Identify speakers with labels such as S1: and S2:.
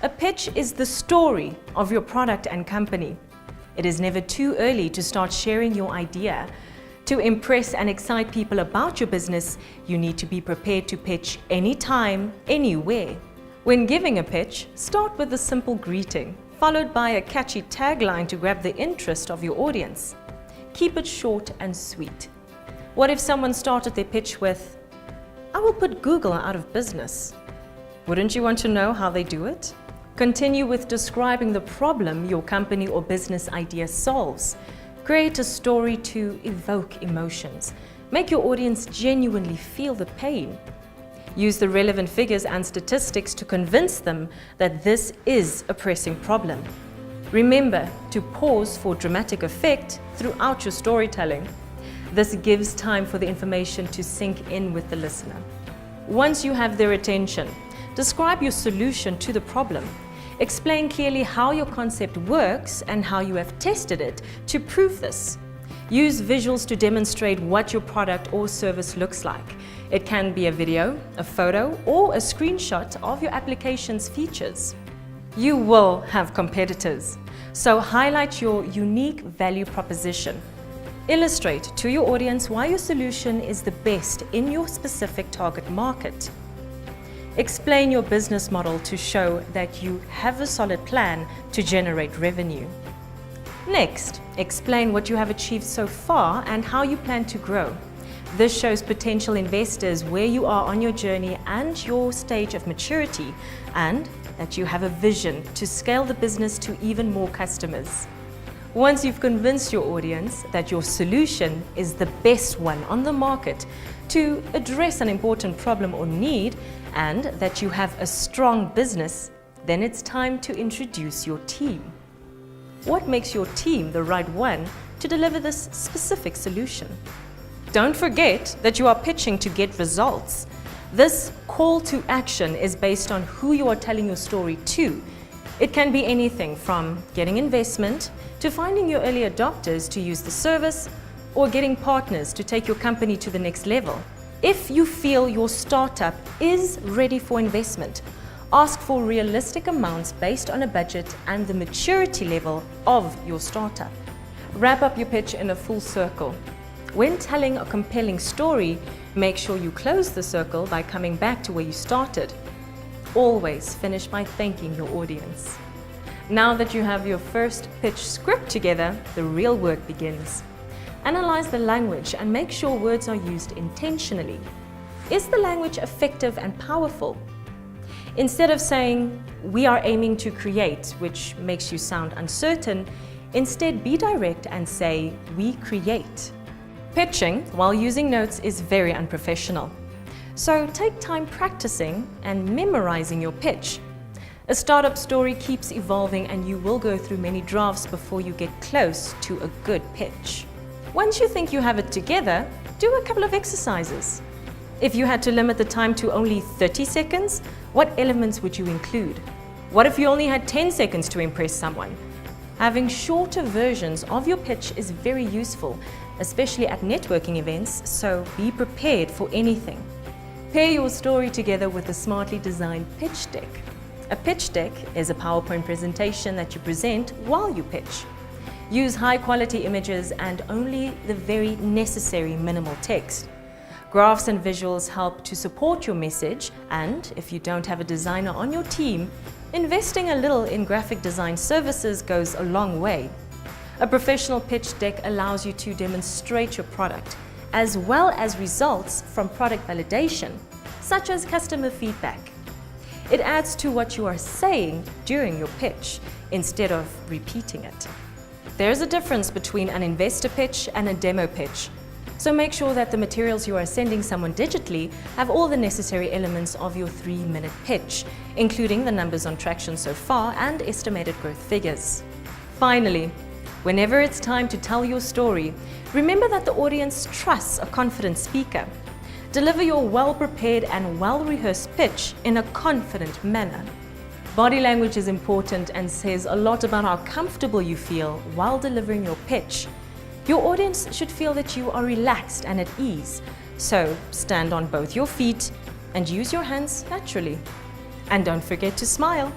S1: A pitch is the story of your product and company. It is never too early to start sharing your idea. To impress and excite people about your business, you need to be prepared to pitch anytime, anywhere. When giving a pitch, start with a simple greeting, followed by a catchy tagline to grab the interest of your audience. Keep it short and sweet. What if someone started their pitch with, "I will put Google out of business"? Wouldn't you want to know how they do it? Continue with describing the problem your company or business idea solves. Create a story to evoke emotions. Make your audience genuinely feel the pain. Use the relevant figures and statistics to convince them that this is a pressing problem. Remember to pause for dramatic effect throughout your storytelling. This gives time for the information to sink in with the listener. Once you have their attention, describe your solution to the problem. Explain clearly how your concept works and how you have tested it to prove this. Use visuals to demonstrate what your product or service looks like. It can be a video, a photo, or a screenshot of your application's features. You will have competitors, so highlight your unique value proposition. Illustrate to your audience why your solution is the best in your specific target market. Explain your business model to show that you have a solid plan to generate revenue. Next, explain what you have achieved so far and how you plan to grow. This shows potential investors where you are on your journey and your stage of maturity, and that you have a vision to scale the business to even more customers. Once you've convinced your audience that your solution is the best one on the market to address an important problem or need, and that you have a strong business, then it's time to introduce your team. What makes your team the right one to deliver this specific solution? Don't forget that you are pitching to get results. This call to action is based on who you are telling your story to. It can be anything from getting investment to finding your early adopters to use the service, or getting partners to take your company to the next level. If you feel your startup is ready for investment, ask for realistic amounts based on a budget and the maturity level of your startup. Wrap up your pitch in a full circle. When telling a compelling story, make sure you close the circle by coming back to where you started. Always finish by thanking your audience. Now that you have your first pitch script together, the real work begins. Analyze the language and make sure words are used intentionally. Is the language effective and powerful? Instead of saying, "We are aiming to create," which makes you sound uncertain, instead be direct and say, "We create." Pitching while using notes is very unprofessional. So take time practicing and memorizing your pitch. A startup story keeps evolving and you will go through many drafts before you get close to a good pitch. Once you think you have it together, do a couple of exercises. If you had to limit the time to only 30 seconds, what elements would you include? What if you only had 10 seconds to impress someone? Having shorter versions of your pitch is very useful, especially at networking events, so be prepared for anything. Pair your story together with a smartly designed pitch deck. A pitch deck is a PowerPoint presentation that you present while you pitch. Use high-quality images and only the very necessary minimal text. Graphs and visuals help to support your message, and if you don't have a designer on your team, investing a little in graphic design services goes a long way. A professional pitch deck allows you to demonstrate your product, as well as results from product validation, such as customer feedback. It adds to what you are saying during your pitch, instead of repeating it. There's a difference between an investor pitch and a demo pitch, so make sure that the materials you are sending someone digitally have all the necessary elements of your 3-minute pitch, including the numbers on traction so far and estimated growth figures. Finally, whenever it's time to tell your story, remember that the audience trusts a confident speaker. Deliver your well-prepared and well-rehearsed pitch in a confident manner. Body language is important and says a lot about how comfortable you feel while delivering your pitch. Your audience should feel that you are relaxed and at ease, so stand on both your feet and use your hands naturally. And don't forget to smile.